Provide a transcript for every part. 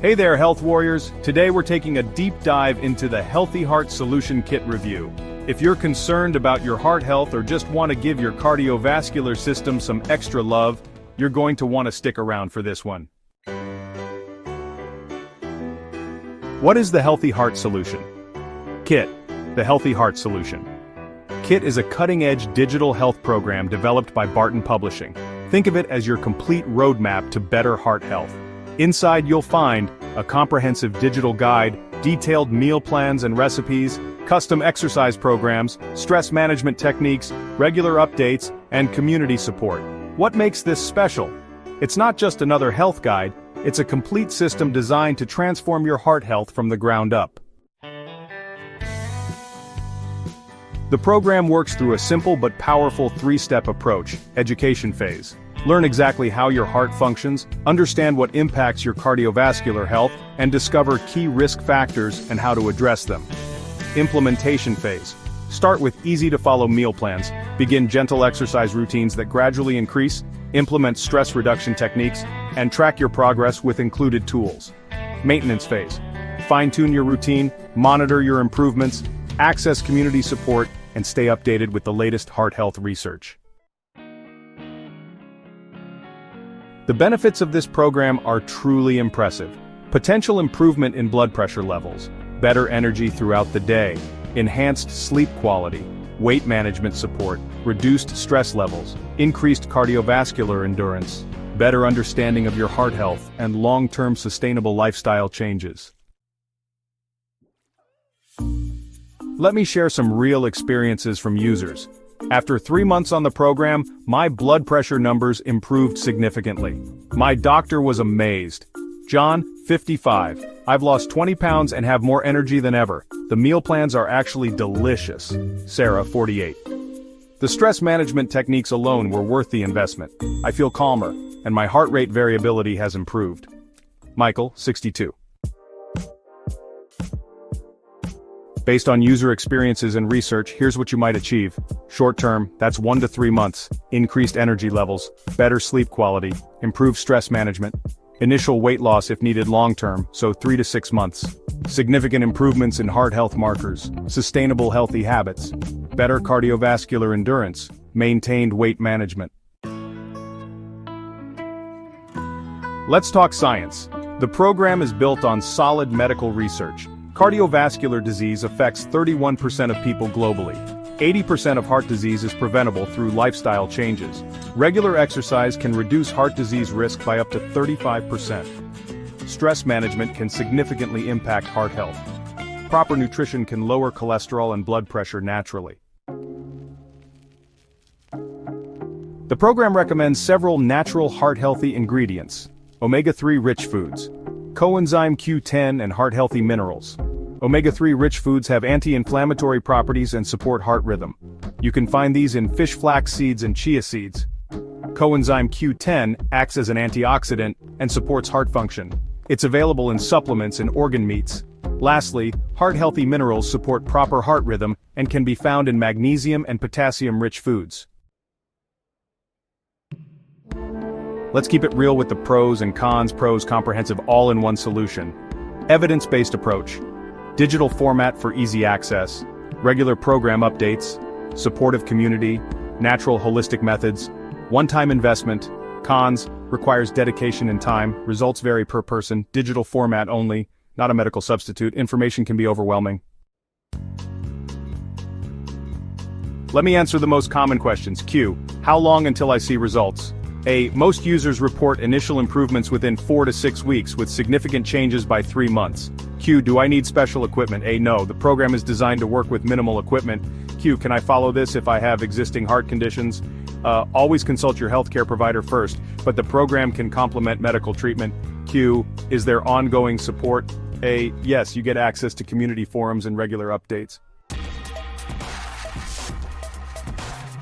Hey there, health warriors. Today we're taking a deep dive into the Healthy Heart Solution Kit review. If you're concerned about your heart health or just want to give your cardiovascular system some extra love, you're going to want to stick around for this one. What is the Healthy Heart Solution? Kit, the Healthy Heart Solution. Kit is a cutting-edge digital health program developed by Barton Publishing. Think of it as your complete roadmap to better heart health. Inside you'll find a comprehensive digital guide, detailed meal plans and recipes, custom exercise programs, stress management techniques, regular updates, and community support. What makes this special? It's not just another health guide, it's a complete system designed to transform your heart health from the ground up. The program works through a simple but powerful three-step approach: education phase. Learn exactly how your heart functions, understand what impacts your cardiovascular health, and discover key risk factors and how to address them. Implementation phase. Start with easy-to-follow meal plans, begin gentle exercise routines that gradually increase, implement stress reduction techniques, and track your progress with included tools. Maintenance phase. Fine-tune your routine, monitor your improvements, access community support, and stay updated with the latest heart health research. The benefits of this program are truly impressive. Potential improvement in blood pressure levels, better energy throughout the day, enhanced sleep quality, weight management support, reduced stress levels, increased cardiovascular endurance, better understanding of your heart health, and long-term sustainable lifestyle changes. Let me share some real experiences from users. After 3 months on the program, my blood pressure numbers improved significantly. My doctor was amazed. John, 55. I've lost 20 pounds and have more energy than ever. The meal plans are actually delicious. Sarah, 48. The stress management techniques alone were worth the investment. I feel calmer, and my heart rate variability has improved. Michael, 62. Based on user experiences and research, here's what you might achieve. Short term, that's 1 to 3 months. Increased energy levels, better sleep quality, improved stress management. Initial weight loss if needed long term, so 3 to 6 months. Significant improvements in heart health markers, sustainable healthy habits, better cardiovascular endurance, maintained weight management. Let's talk science. The program is built on solid medical research. Cardiovascular disease affects 31% of people globally. 80% of heart disease is preventable through lifestyle changes. Regular exercise can reduce heart disease risk by up to 35%. Stress management can significantly impact heart health. Proper nutrition can lower cholesterol and blood pressure naturally. The program recommends several natural heart-healthy ingredients: omega-3 rich foods, coenzyme Q10 and heart-healthy minerals. Omega-3 rich foods have anti-inflammatory properties and support heart rhythm. You can find these in fish flax seeds and chia seeds. Coenzyme Q10 acts as an antioxidant and supports heart function. It's available in supplements and organ meats. Lastly, heart-healthy minerals support proper heart rhythm and can be found in magnesium and potassium-rich foods. Let's keep it real with the pros and cons. Pros: comprehensive all-in-one solution. Evidence-based approach. Digital format for easy access. Regular program updates. Supportive community. Natural holistic methods. One-time investment. Cons: requires dedication and time. Results vary per person. Digital format only, not a medical substitute. Information can be overwhelming. Let me answer the most common questions. Q. How long until I see results? A. Most users report initial improvements within 4 to 6 weeks with significant changes by 3 months. Q. Do I need special equipment? A. No, the program is designed to work with minimal equipment. Q. Can I follow this if I have existing heart conditions? Always consult your healthcare provider first, but the program can complement medical treatment. Q. Is there ongoing support? A. Yes, you get access to community forums and regular updates.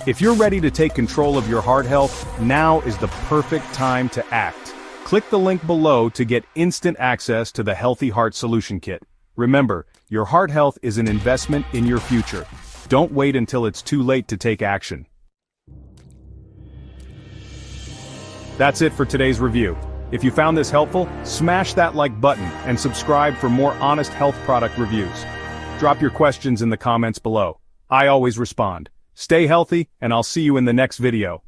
If you're ready to take control of your heart health, now is the perfect time to act. Click the link below to get instant access to the Healthy Heart Solution Kit. Remember, your heart health is an investment in your future. Don't wait until it's too late to take action. That's it for today's review. If you found this helpful, smash that like button and subscribe for more honest health product reviews. Drop your questions in the comments below. I always respond. Stay healthy, and I'll see you in the next video.